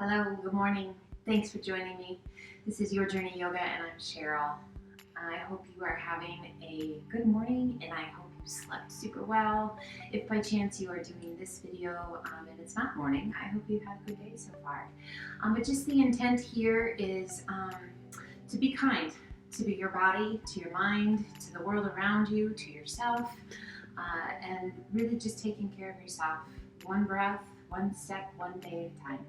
Hello, good morning. Thanks for joining me. This is Your Journey Yoga and I'm Cheryl. I hope you are having a good morning and I hope you slept super well. If by chance you are doing this video and it's not morning, I hope you've had a good day so far. But just the intent here is to be kind to your body, to your mind, to the world around you, to yourself, and really just taking care of yourself. One breath, one step, one day at a time.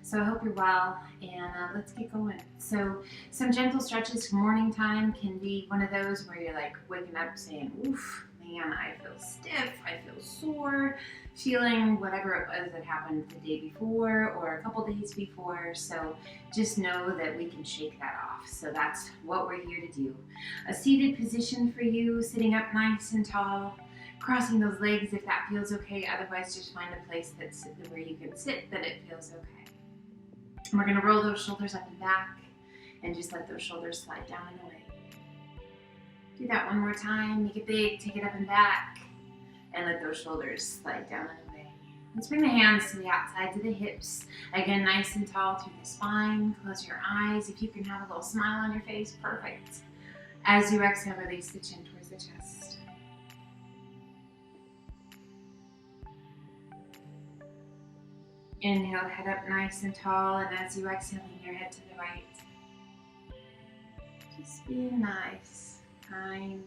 So I hope you're well, and let's get going. So some gentle stretches for morning time can be one of those where you're like waking up saying, oof, man, I feel stiff, I feel sore, feeling whatever it was that happened the day before or a couple days before. So just know that we can shake that off. So that's what we're here to do. A seated position for you, sitting up nice and tall, crossing those legs if that feels okay. Otherwise, just find a place that's where you can sit that it feels okay. And we're going to roll those shoulders up and back and just let those shoulders slide down and away. Do that one more time. Make it big, take it up and back, and let those shoulders slide down and away. Let's bring the hands to the outsides of the hips. Again, nice and tall through the spine. Close your eyes. If you can have a little smile on your face, perfect. As you exhale, release the chin towards the chest. Inhale, head up nice and tall, and as you exhale, lean your head to the right. Just being nice, kind.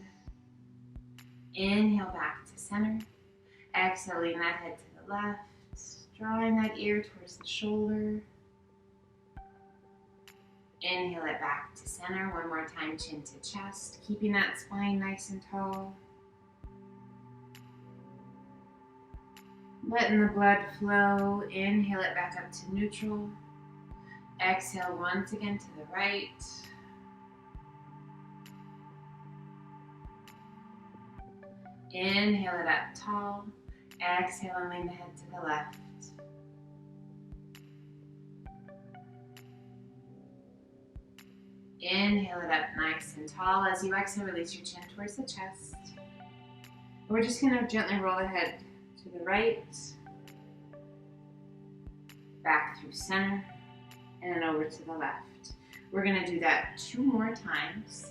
Inhale back to center. Exhaling that head to the left, drawing that ear towards the shoulder. Inhale it back to center. One more time, chin to chest, keeping that spine nice and tall. Letting the blood flow. Inhale it back up to neutral. Exhale once again to the right. Inhale it up tall. Exhale and lean the head to the left. Inhale it up nice and tall. As you exhale, release your chin towards the chest. We're just going to gently roll the head to the right, back through center, and over to the left. We're going to do that 2 more times.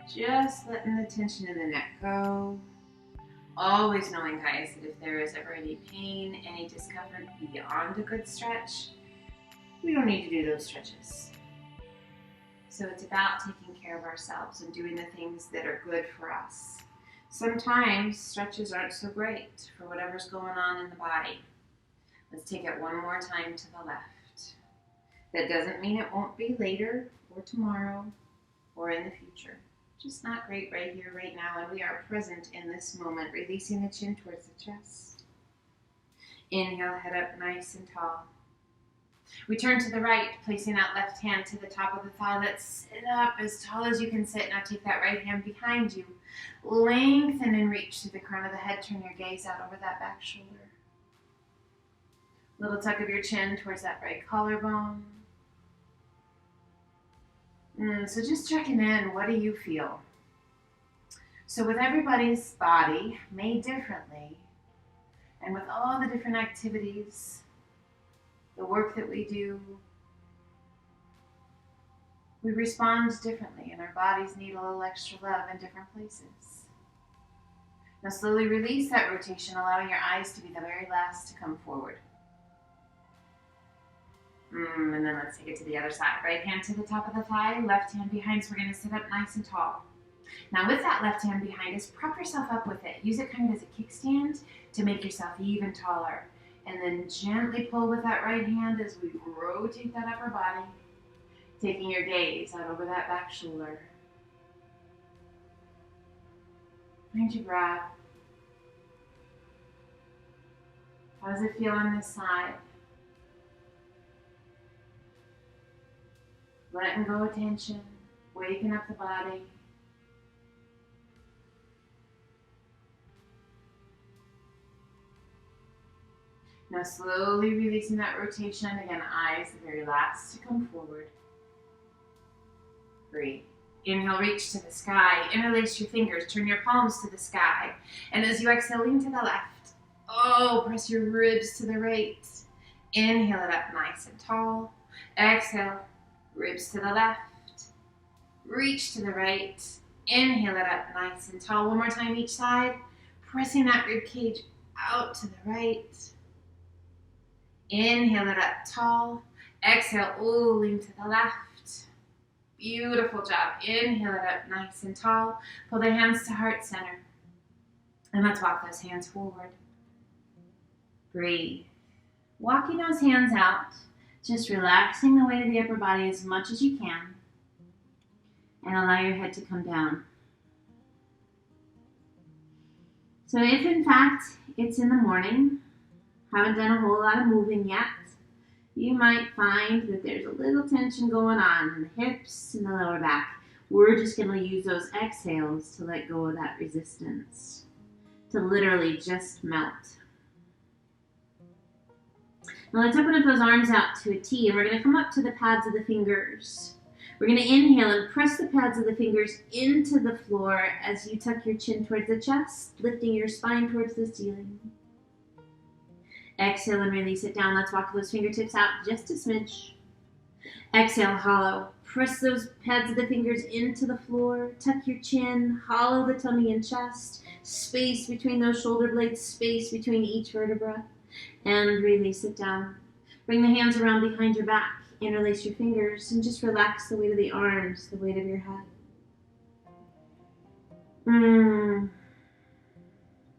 Just letting the tension in the neck go. Always knowing, guys, that if there is ever any pain, any discomfort beyond a good stretch, we don't need to do those stretches. So it's about taking care of ourselves and doing the things that are good for us. Sometimes stretches aren't so great for whatever's going on in the body. Let's take it one more time to the left. That doesn't mean it won't be later or tomorrow or in the future. Just not great right here, right now, and we are present in this moment, releasing the chin towards the chest. Inhale, head up nice and tall. We turn to the right, placing that left hand to the top of the thigh. Let's sit up as tall as you can sit. Now take that right hand behind you. Lengthen and reach to the crown of the head. Turn your gaze out over that back shoulder. Little tuck of your chin towards that right collarbone. So just checking in, what do you feel? So with everybody's body made differently, and with all the different activities, the work that we do, we respond differently, and our bodies need a little extra love in different places. Now slowly release that rotation, allowing your eyes to be the very last to come forward. And then let's take it to the other side. Right hand to the top of the thigh, left hand behind, so we're going to sit up nice and tall. Now with that left hand behind us, prop yourself up with it. Use it kind of as a kickstand to make yourself even taller. And then gently pull with that right hand as we rotate that upper body, taking your gaze out over that back shoulder. Find your breath. How does it feel on this side? Letting go of tension, waking up the body. Now slowly releasing that rotation. Again, eyes the very last to come forward. Breathe. Inhale, reach to the sky. Interlace your fingers. Turn your palms to the sky. And as you exhale, lean to the left. Oh, press your ribs to the right. Inhale it up nice and tall. Exhale, ribs to the left. Reach to the right. Inhale it up nice and tall. One more time each side. Pressing that rib cage out to the right. Inhale it up tall. Exhale, lean to the left. Beautiful job. Inhale it up nice and tall. Pull the hands to heart center. And let's walk those hands forward. Breathe. Walking those hands out, just relaxing the weight of the upper body as much as you can. And allow your head to come down. So if in fact it's in the morning, haven't done a whole lot of moving yet, you might find that there's a little tension going on in the hips and the lower back. We're just going to use those exhales to let go of that resistance, to literally just melt. Now let's open up those arms out to a T, and we're going to come up to the pads of the fingers. We're going to inhale and press the pads of the fingers into the floor as you tuck your chin towards the chest, lifting your spine towards the ceiling. Exhale and release it down. Let's walk those fingertips out just a smidge. Exhale, hollow. Press those pads of the fingers into the floor. Tuck your chin, hollow the tummy and chest. Space between those shoulder blades, space between each vertebra. And release it down. Bring the hands around behind your back. Interlace your fingers and just relax the weight of the arms, the weight of your head.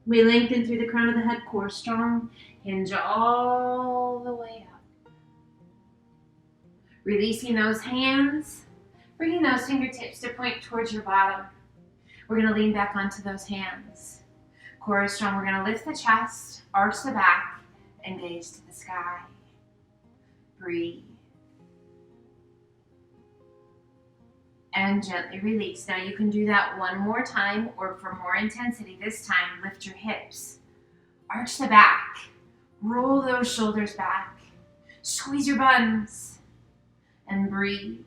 We lengthen through the crown of the head, core strong. Hinge all the way up. Releasing those hands, bringing those fingertips to point towards your bottom. We're going to lean back onto those hands. Core is strong. We're going to lift the chest, arch the back, and gaze to the sky. Breathe. And gently release. Now you can do that one more time, or for more intensity this time, lift your hips. Arch the back. Roll those shoulders back. Squeeze your buns. And breathe.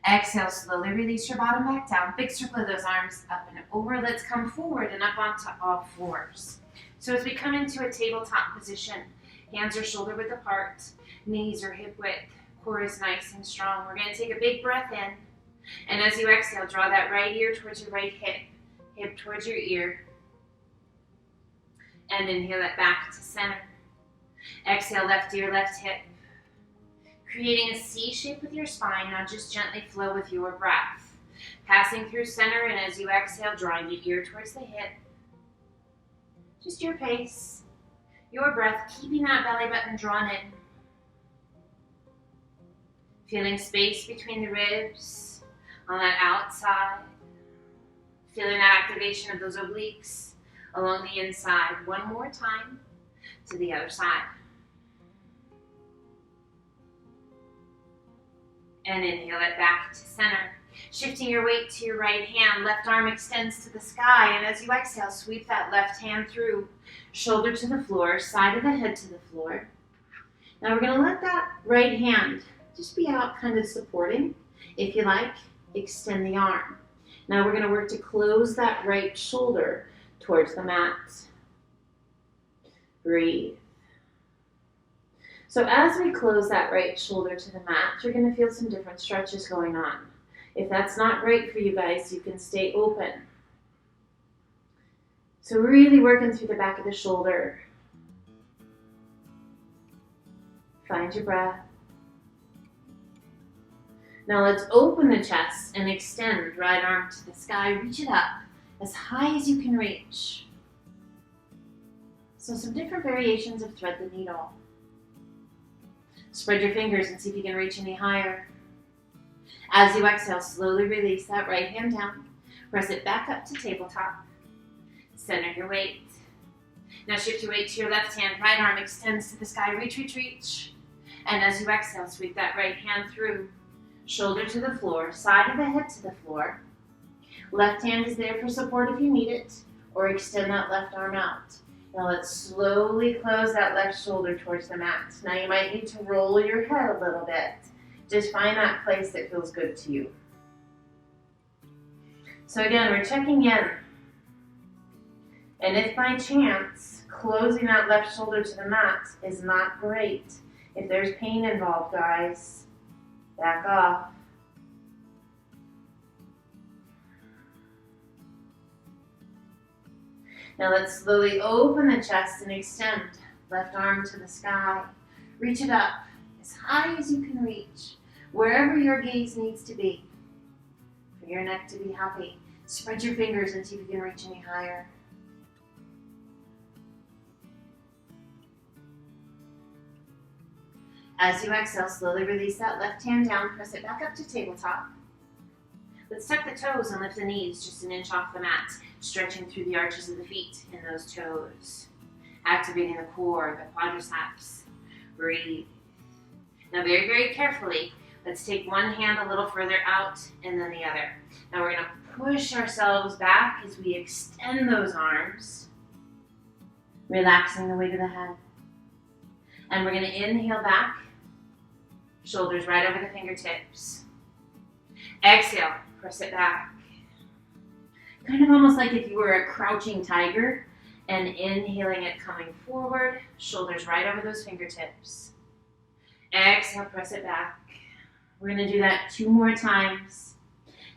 Exhale, slowly release your bottom back down. Big circle of those arms up and over. Let's come forward and up onto all fours. So as we come into a tabletop position, hands are shoulder width apart, knees are hip width, core is nice and strong. We're going to take a big breath in. And as you exhale, draw that right ear towards your right hip, hip towards your ear. And inhale it back to center. Exhale, left ear, left hip. Creating a C shape with your spine. Now just gently flow with your breath. Passing through center, and as you exhale, drawing the ear towards the hip. Just your pace, your breath, keeping that belly button drawn in. Feeling space between the ribs on that outside. Feeling that activation of those obliques along the inside. One more time to the other side. And inhale it back to center. Shifting your weight to your right hand, left arm extends to the sky, and as you exhale, sweep that left hand through, shoulder to the floor, side of the head to the floor. Now we're going to let that right hand just be out, kind of supporting. If you like, extend the arm. Now we're going to work to close that right shoulder towards the mat. Breathe. So as we close that right shoulder to the mat, you're going to feel some different stretches going on. If that's not great for you guys, you can stay open. So really working through the back of the shoulder. Find your breath. Now let's open the chest and extend right arm to the sky. Reach it up as high as you can reach. So some different variations of thread the needle. Spread your fingers and see if you can reach any higher. As you exhale, slowly release that right hand down. Press it back up to tabletop. Center your weight. Now shift your weight to your left hand. Right arm extends to the sky. Reach, reach, reach. And as you exhale, sweep that right hand through. Shoulder to the floor, side of the head to the floor. Left hand is there for support if you need it, or extend that left arm out. Now let's slowly close that left shoulder towards the mat. Now you might need to roll your head a little bit. Just find that place that feels good to you. So again, we're checking in. And if by chance closing that left shoulder to the mat is not great, if there's pain involved, guys, back off. Now let's slowly open the chest and extend. Left arm to the sky. Reach it up as high as you can reach, wherever your gaze needs to be. For your neck to be happy, spread your fingers and see if you can reach any higher. As you exhale, slowly release that left hand down, press it back up to tabletop. Let's tuck the toes and lift the knees just an inch off the mat, stretching through the arches of the feet in those toes. Activating the core, the quadriceps. Breathe. Now very, very carefully, let's take one hand a little further out and then the other. Now we're going to push ourselves back as we extend those arms, relaxing the weight of the head. And we're going to inhale back, shoulders right over the fingertips. Exhale, press it back. Kind of almost like if you were a crouching tiger, and inhaling it coming forward, shoulders right over those fingertips. Exhale, press it back. We're going to do that 2 more times.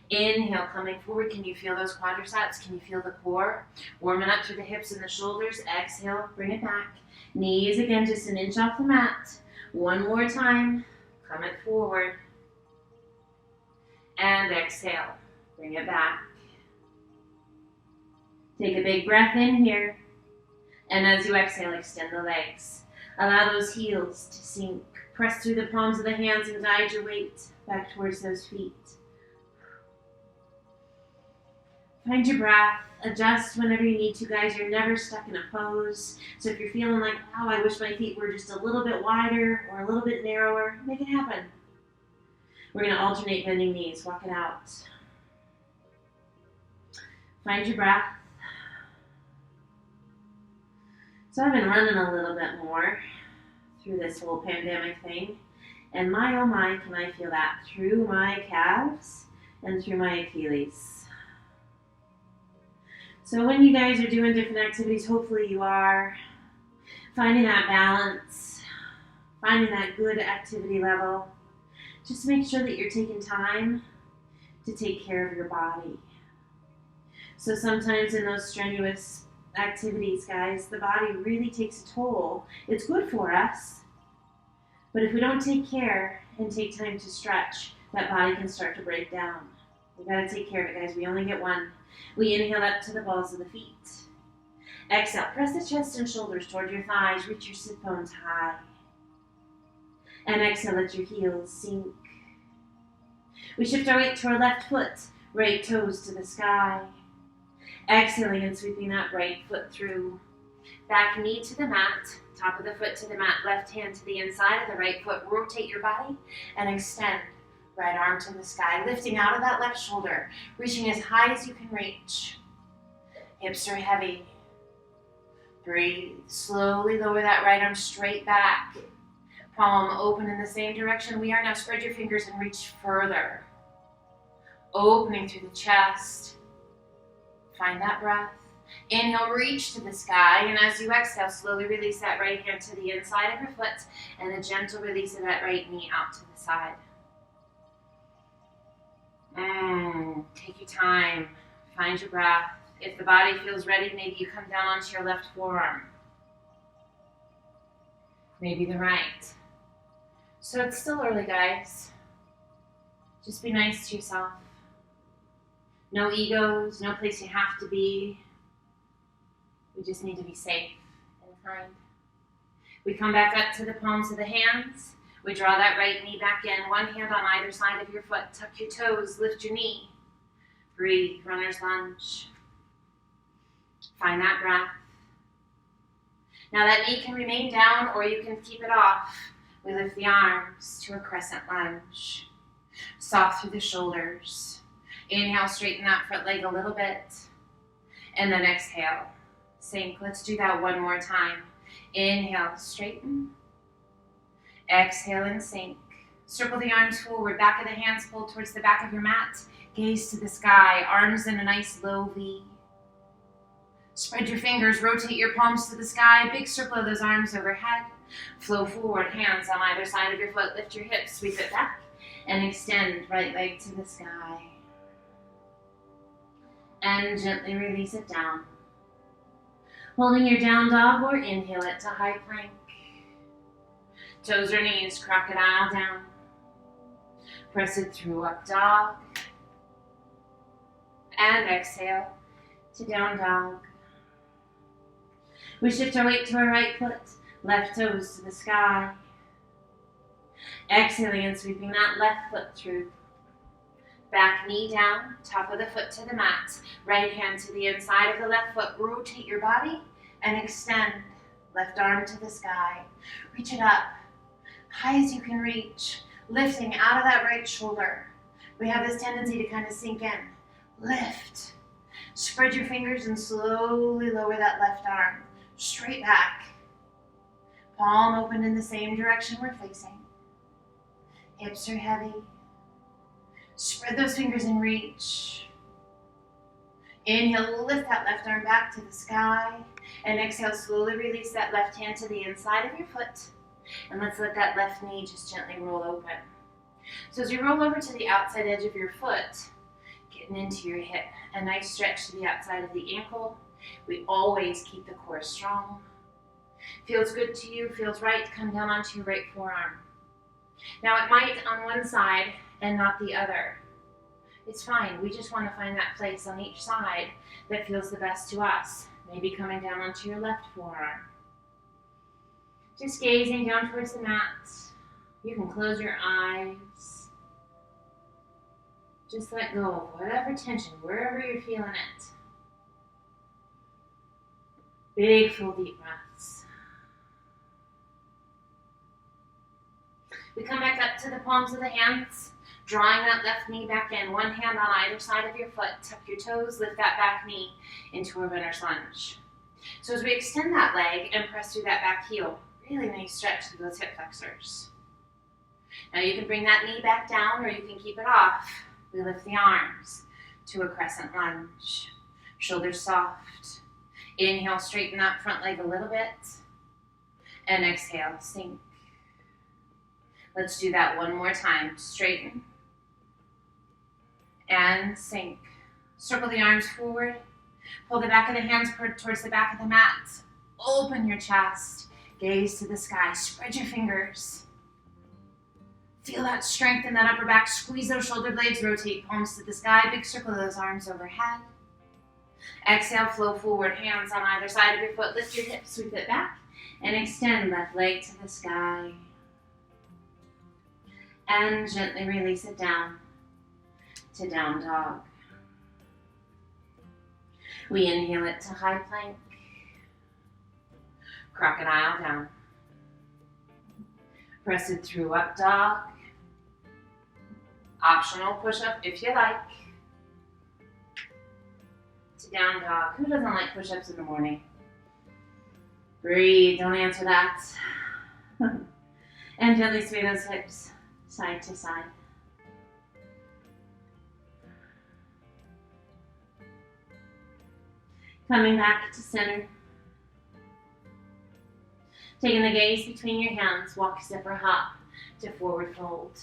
Inhale, coming forward. Can you feel those quadriceps? Can you feel the core? Warming up through the hips and the shoulders. Exhale, bring it back. Knees again, just an inch off the mat. 1 more time. Come it forward. And exhale. Bring it back. Take a big breath in here. And as you exhale, extend the legs. Allow those heels to sink. Press through the palms of the hands and guide your weight back towards those feet. Find your breath. Adjust whenever you need to, guys. You're never stuck in a pose. So if you're feeling like, oh, I wish my feet were just a little bit wider or a little bit narrower, make it happen. We're going to alternate bending knees. Walk it out. Find your breath. So I've been running a little bit more through this whole pandemic thing. And my, oh my, can I feel that through my calves and through my Achilles. So when you guys are doing different activities, hopefully you are finding that balance, finding that good activity level. Just make sure that you're taking time to take care of your body. So sometimes in those strenuous activities, guys, the body really takes a toll. It's good for us, but if we don't take care and take time to stretch, that body can start to break down. We gotta take care of it, guys. We only get one. We inhale up to the balls of the feet. Exhale, press the chest and shoulders toward your thighs. Reach your sit bones high. And exhale, let your heels sink. We shift our weight to our left foot, right toes to the sky. Exhaling and sweeping that right foot through. Back knee to the mat, top of the foot to the mat, left hand to the inside of the right foot. Rotate your body and extend. Right arm to the sky, lifting out of that left shoulder, reaching as high as you can reach. Hips are heavy. Breathe. Slowly lower that right arm straight back. Palm open in the same direction we are now. Spread your fingers and reach further. Opening through the chest. Find that breath. Inhale, reach to the sky, and as you exhale, slowly release that right hand to the inside of your foot and a gentle release of that right knee out to the side. Take your time. Find your breath. If the body feels ready, maybe you come down onto your left forearm. Maybe the right. So it's still early, guys. Just be nice to yourself. No egos, no place you have to be. We just need to be safe and kind. We come back up to the palms of the hands. We draw that right knee back in. One hand on either side of your foot. Tuck your toes, lift your knee. Breathe, runner's lunge. Find that breath. Now that knee can remain down or you can keep it off. We lift the arms to a crescent lunge. Soft through the shoulders. Inhale, straighten that front leg a little bit. And then exhale. Sink. Let's do that one more time. Inhale, straighten. Exhale and sink. Circle the arms forward. Back of the hands pulled towards the back of your mat. Gaze to the sky. Arms in a nice low V. Spread your fingers, rotate your palms to the sky, big circle of those arms overhead. Flow forward, hands on either side of your foot, lift your hips, sweep it back, and extend right leg to the sky. And gently release it down. Holding your down dog or inhale it to high plank. Toes or knees, crocodile down. Press it through up dog. And exhale to down dog. We shift our weight to our right foot, left toes to the sky. Exhaling and sweeping that left foot through. Back knee down, top of the foot to the mat. Right hand to the inside of the left foot. Rotate your body and extend. Left arm to the sky. Reach it up, high as you can reach. Lifting out of that right shoulder. We have this tendency to kind of sink in. Lift. Spread your fingers and slowly lower that left arm. Straight back. Palm open in the same direction we're facing. Hips are heavy. Spread those fingers and reach. Inhale, lift that left arm back to the sky. And exhale, slowly release that left hand to the inside of your foot. And let's let that left knee just gently roll open. So as you roll over to the outside edge of your foot, getting into your hip, a nice stretch to the outside of the ankle. We always keep the core strong. Feels good to you, feels right, come down onto your right forearm. Now it might on one side and not the other. It's fine, we just want to find that place on each side that feels the best to us. Maybe coming down onto your left forearm. Just gazing down towards the mat. You can close your eyes. Just let go of whatever tension, wherever you're feeling it. Big, full, deep breaths. We come back up to the palms of the hands, drawing that left knee back in. One hand on either side of your foot. Tuck your toes, lift that back knee into a runner's lunge. So as we extend that leg and press through that back heel, really nice stretch through those hip flexors. Now you can bring that knee back down or you can keep it off. We lift the arms to a crescent lunge. Shoulders soft. Inhale, straighten that front leg a little bit. And exhale, sink. Let's do that one more time. Straighten. And sink. Circle the arms forward. Pull the back of the hands towards the back of the mat. Open your chest. Gaze to the sky. Spread your fingers. Feel that strength in that upper back. Squeeze those shoulder blades. Rotate palms to the sky. Big circle of those arms overhead. Exhale, flow forward. Hands on either side of your foot. Lift your hips, sweep it back. And extend left leg to the sky. And gently release it down to down dog. We inhale it to high plank. Crocodile down. Press it through up dog. Optional push-up if you like. To down dog. Who doesn't like push-ups in the morning? Breathe, don't answer that. And gently sway those hips side to side. Coming back to center. Taking the gaze between your hands, walk, step, or hop to forward fold.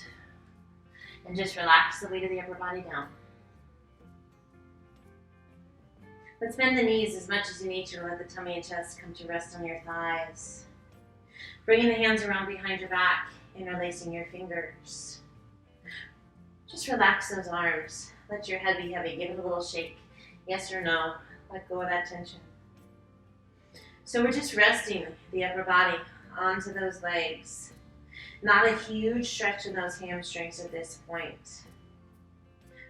And just relax the weight of the upper body down. Let's bend the knees as much as you need to let the tummy and chest come to rest on your thighs. Bringing the hands around behind your back, interlacing your fingers. Just relax those arms. Let your head be heavy. Give it a little shake. Yes or no. Let go of that tension. So we're just resting the upper body onto those legs. Not a huge stretch in those hamstrings at this point.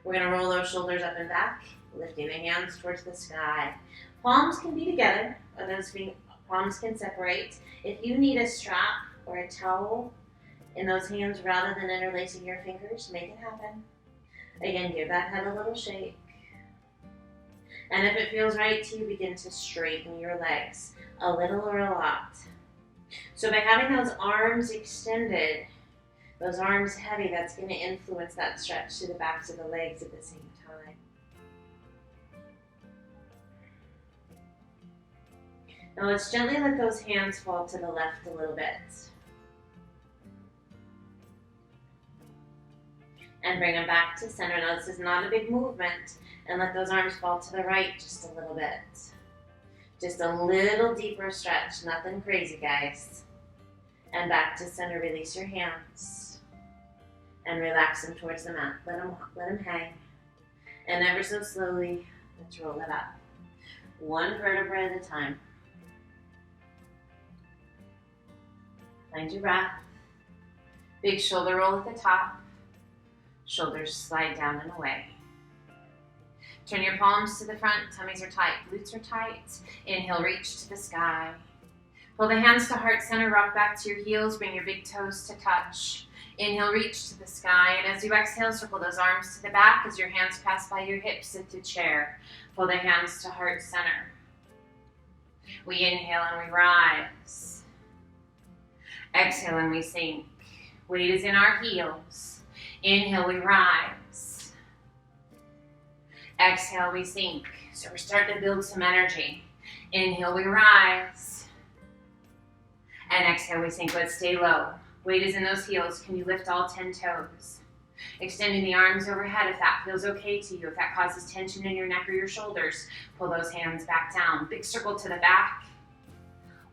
We're going to roll those shoulders up and back, lifting the hands towards the sky. Palms can be together, or those palms can separate. If you need a strap or a towel in those hands rather than interlacing your fingers, make it happen. Again, give that head a little shake. And if it feels right to you, begin to straighten your legs a little or a lot. So by having those arms extended, those arms heavy, that's going to influence that stretch to the backs of the legs at the same time. Now let's gently let those hands fall to the left a little bit. And bring them back to center. Now this is not a big movement. And let those arms fall to the right just a little bit. Just a little deeper stretch, nothing crazy, guys. And back to center, release your hands. And relax them towards the mat. Let them hang. And ever so slowly, let's roll it up. One vertebra at a time. Find your breath. Big shoulder roll at the top. Shoulders slide down and away. Turn your palms to the front, tummies are tight, glutes are tight. Inhale, reach to the sky. Pull the hands to heart center, rock back to your heels, bring your big toes to touch. Inhale, reach to the sky, and as you exhale, circle those arms to the back as your hands pass by your hips into chair. Pull the hands to heart center. We inhale and we rise. Exhale and we sink. Weight is in our heels. Inhale, we rise. Exhale, we sink. So we're starting to build some energy. Inhale, we rise. And exhale, we sink. Let's stay low. Weight is in those heels. Can you lift all 10 toes? Extending the arms overhead if that feels okay to you. If that causes tension in your neck or your shoulders, pull those hands back down. Big circle to the back.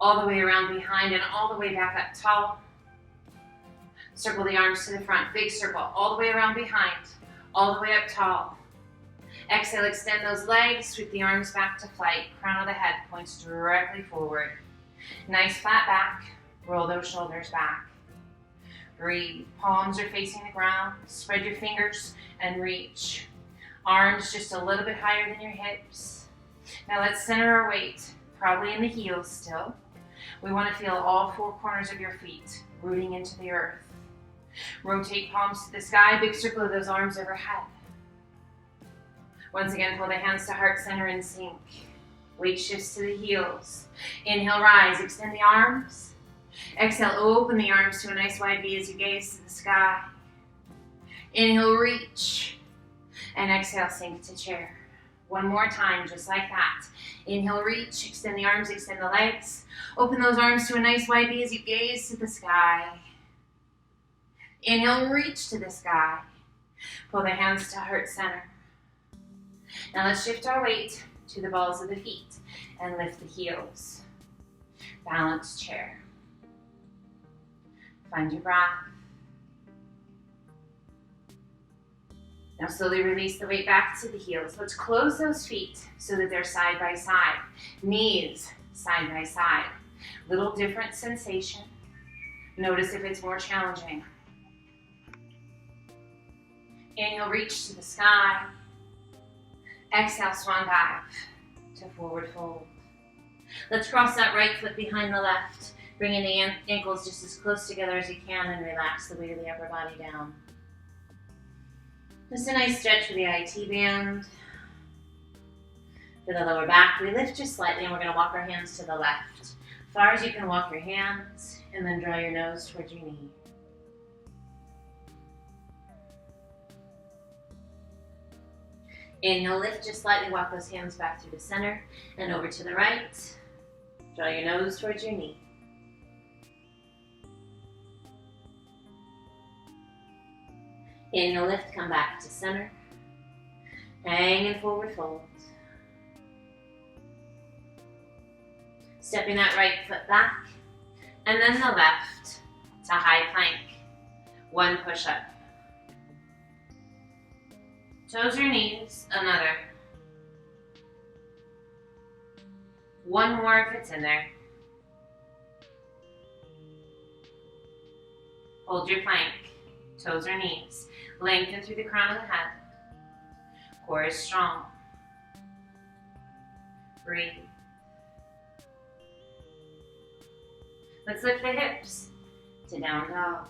All the way around behind and all the way back up tall. Circle the arms to the front. Big circle all the way around behind. All the way up tall. Exhale, extend those legs. Sweep the arms back to flight. Crown of the head points directly forward. Nice flat back. Roll those shoulders back. Breathe. Palms are facing the ground. Spread your fingers and reach. Arms just a little bit higher than your hips. Now let's center our weight, probably in the heels still. We want to feel all four corners of your feet rooting into the earth. Rotate palms to the sky. Big circle of those arms overhead. Once again, pull the hands to heart center and sink. Weight shifts to the heels. Inhale, rise. Extend the arms. Exhale, open the arms to a nice wide V as you gaze to the sky. Inhale, reach. And exhale, sink to chair. One more time, just like that. Inhale, reach. Extend the arms, extend the legs. Open those arms to a nice wide V as you gaze to the sky. Inhale, reach to the sky. Pull the hands to heart center. Now let's shift our weight to the balls of the feet and lift the heels. Balanced chair. Find your breath. Now slowly release the weight back to the heels. Let's close those feet so that they're side by side. Knees side by side. Little different sensation. Notice if it's more challenging. Inhale, reach to the sky. Exhale, swan dive to forward fold. Let's cross that right foot behind the left, bringing the ankles just as close together as you can and relax the weight of the upper body down. Just a nice stretch for the IT band. For the lower back, we lift just slightly and we're going to walk our hands to the left. As far as you can walk your hands and then draw your nose towards your knee. Inhale, lift just slightly, walk those hands back through the center and over to the right. Draw your nose towards your knee. Inhale, lift, come back to center. Hang and forward fold. Stepping that right foot back and then the left to high plank. One push up. Toes or knees, another. One more if it's in there. Hold your plank, toes or knees. Lengthen through the crown of the head. Core is strong. Breathe. Let's lift the hips to down dog.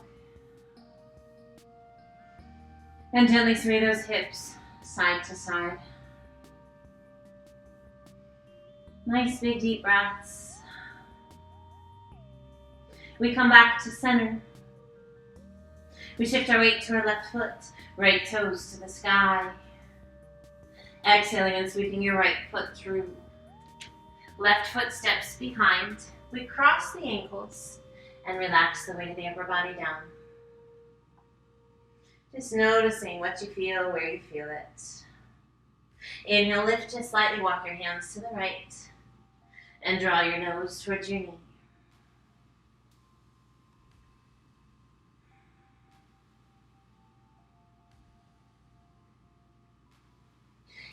And gently sway those hips side to side. Nice big deep breaths. We come back to center. We shift our weight to our left foot, right toes to the sky. Exhaling and sweeping your right foot through. Left foot steps behind. We cross the ankles and relax the weight of the upper body down. Just noticing what you feel, where you feel it. Inhale, lift just slightly, walk your hands to the right, and draw your nose towards your knee.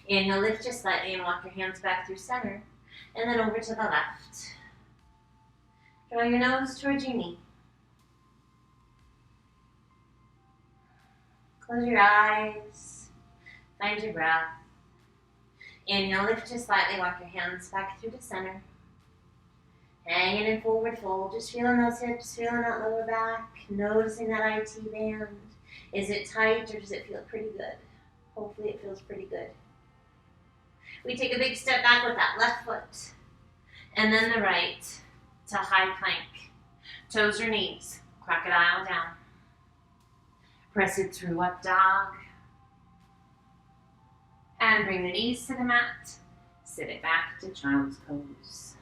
Inhale, lift just slightly and walk your hands back through center, and then over to the left. Draw your nose towards your knee. Close your eyes, find your breath. Inhale, lift just slightly, walk your hands back through the center. Hanging in forward fold, just feeling those hips, feeling that lower back, noticing that IT band. Is it tight or does it feel pretty good? Hopefully it feels pretty good. We take a big step back with that left foot, and then the right to high plank. Toes or knees, crocodile down. Press it through up dog. And bring the knees to the mat. Sit it back to child's pose.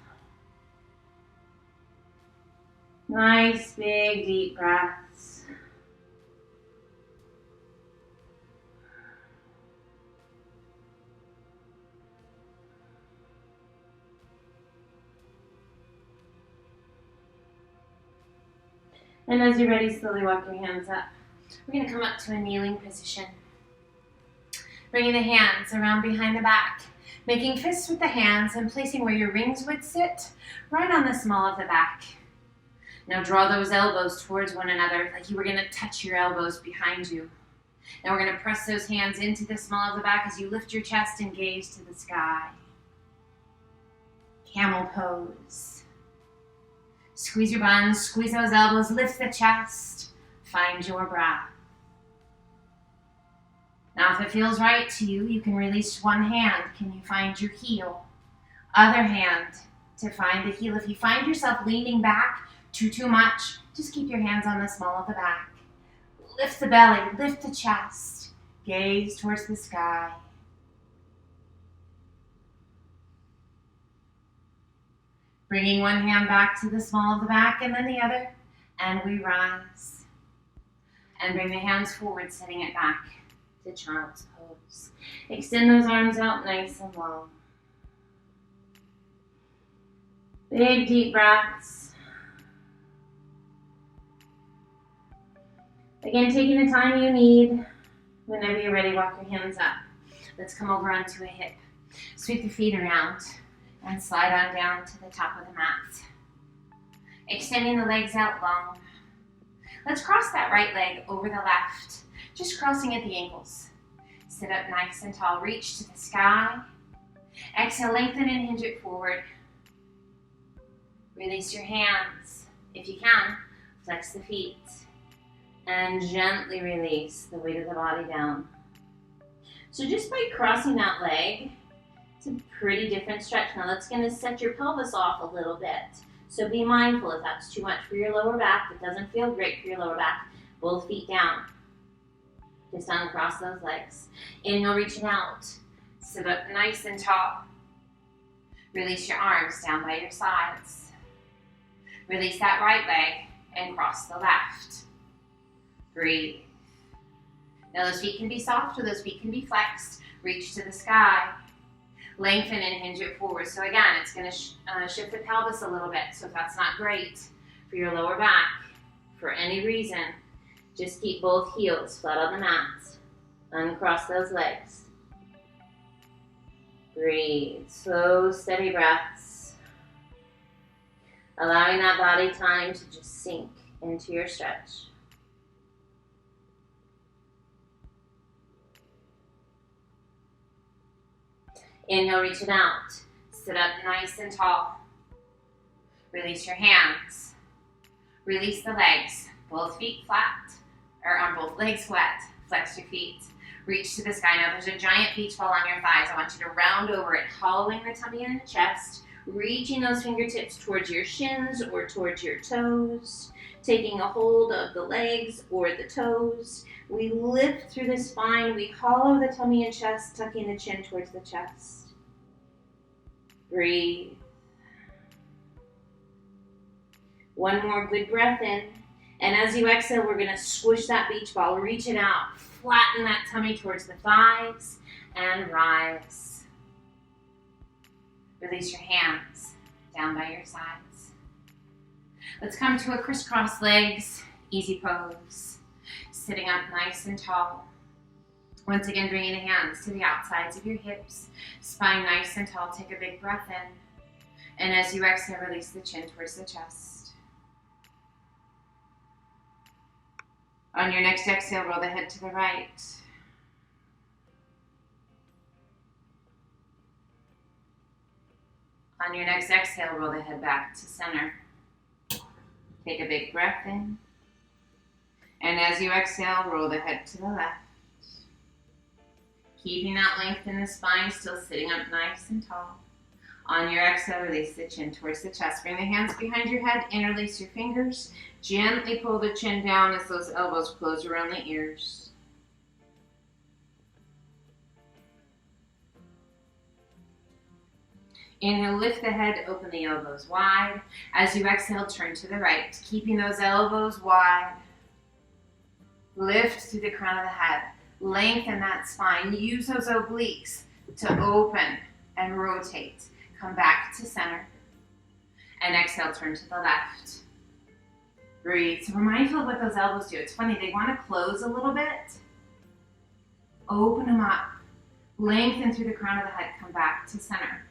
Nice big deep breaths. And as you're ready, slowly walk your hands up. We're going to come up to a kneeling position. Bringing the hands around behind the back, making fists with the hands and placing where your rings would sit, right on the small of the back. Now draw those elbows towards one another like you were going to touch your elbows behind you. Now we're going to press those hands into the small of the back as you lift your chest and gaze to the sky. Camel pose. Squeeze your buns, squeeze those elbows, lift the chest, find your breath. Now if it feels right to you, you can release one hand. Can you find your heel? Other hand to find the heel. If you find yourself leaning back too much, just keep your hands on the small of the back. Lift the belly, lift the chest, gaze towards the sky. Bringing one hand back to the small of the back and then the other, and we rise. And bring the hands forward, setting it back to child's pose. Extend those arms out nice and long. Big deep breaths. Again, taking the time you need. Whenever you're ready, walk your hands up. Let's come over onto a hip. Sweep the feet around and slide on down to the top of the mat. Extending the legs out long. Let's cross that right leg over the left, just crossing at the ankles. Sit up nice and tall, reach to the sky. Exhale, lengthen and hinge it forward. Release your hands. If you can, flex the feet. And gently release the weight of the body down. So just by crossing that leg, it's a pretty different stretch. Now that's going to set your pelvis off a little bit. So be mindful if that's too much for your lower back. It doesn't feel great for your lower back. Both feet down. Just uncross those legs. Inhale, reach it out. Sit up nice and tall. Release your arms down by your sides. Release that right leg and cross the left. Breathe. Now those feet can be soft or those feet can be flexed. Reach to the sky. Lengthen and hinge it forward. So again, it's going to shift the pelvis a little bit. So if that's not great for your lower back, for any reason, just keep both heels flat on the mat. Uncross those legs. Breathe. Slow, steady breaths. Allowing that body time to just sink into your stretch. Inhale, reach it out. Sit up nice and tall. Release your hands. Release the legs. Both feet flat, or on both legs flat. Flex your feet. Reach to the sky. Now there's a giant beach ball on your thighs. I want you to round over it, hollowing the tummy and the chest, reaching those fingertips towards your shins or towards your toes, taking a hold of the legs or the toes. We lift through the spine. We hollow the tummy and chest, tucking the chin towards the chest. Breathe. One more good breath in. And as you exhale, we're going to squish that beach ball. Reach it out. Flatten that tummy towards the thighs and rise. Release your hands down by your sides. Let's come to a crisscross legs, easy pose. Sitting up nice and tall. Once again, bringing the hands to the outsides of your hips. Spine nice and tall. Take a big breath in. And as you exhale, release the chin towards the chest. On your next exhale, roll the head to the right. On your next exhale, roll the head back to center. Take a big breath in. And as you exhale, roll the head to the left. Keeping that length in the spine, still sitting up nice and tall. On your exhale, release the chin towards the chest. Bring the hands behind your head, interlace your fingers. Gently pull the chin down as those elbows close around the ears. Inhale, lift the head, open the elbows wide. As you exhale, turn to the right, keeping those elbows wide. Lift through the crown of the head. Lengthen that spine. Use those obliques to open and rotate. Come back to center. And exhale, turn to the left. Breathe. So we're mindful of what those elbows do. It's funny, they want to close a little bit. Open them up. Lengthen through the crown of the head. Come back to center.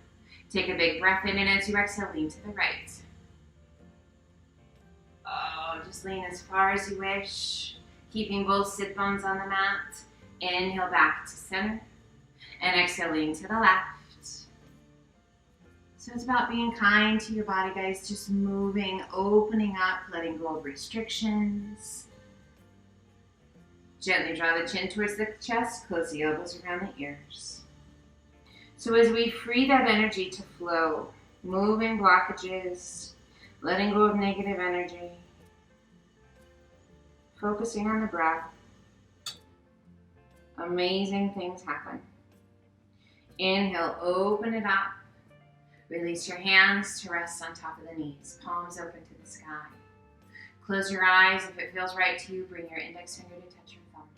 Take a big breath in, and as you exhale, lean to the right. Oh, just lean as far as you wish. Keeping both sit bones on the mat. Inhale back to center. And exhale, lean to the left. So it's about being kind to your body, guys. Just moving, opening up, letting go of restrictions. Gently draw the chin towards the chest. Close the elbows around the ears. So as we free that energy to flow, moving blockages, letting go of negative energy, focusing on the breath, amazing things happen. Inhale, open it up. Release your hands to rest on top of the knees, palms open to the sky. Close your eyes. If it feels right to you, bring your index finger to touch your thumb.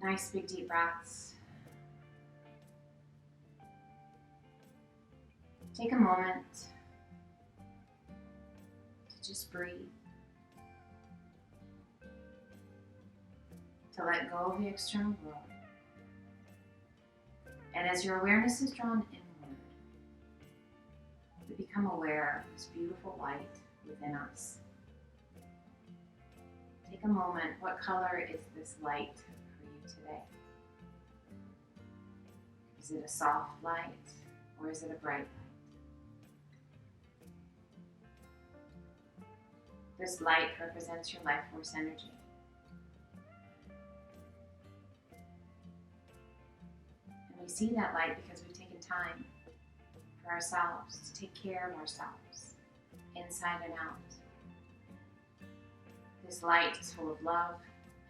Nice big deep breaths. Take a moment to just breathe. To let go of the external world. And as your awareness is drawn inward, we become aware of this beautiful light within us. Take a moment. What color is this light for you today? Is it a soft light or is it a bright light? This light represents your life force energy. We see that light because we've taken time for ourselves to take care of ourselves, inside and out. This light is full of love,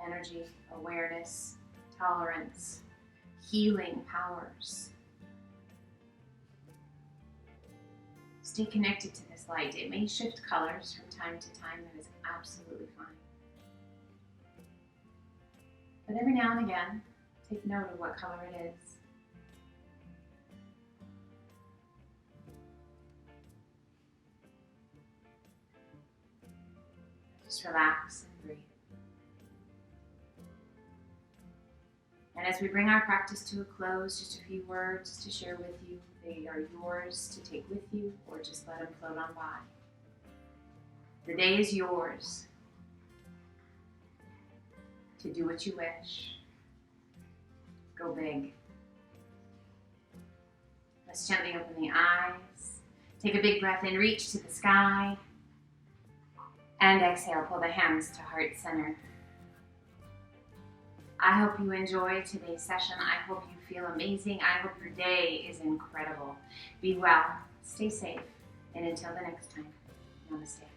energy, awareness, tolerance, healing powers. Stay connected to this light. It may shift colors from time to time. That is absolutely fine. But every now and again, take note of what color it is. Just relax and breathe. And as we bring our practice to a close, just a few words to share with you. They are yours to take with you or just let them float on by. The day is yours to do what you wish. Go big. Let's gently open the eyes. Take a big breath in, reach to the sky. And exhale, pull the hands to heart center. I hope you enjoyed today's session. I hope you feel amazing. I hope your day is incredible. Be well, stay safe, and until the next time, namaste.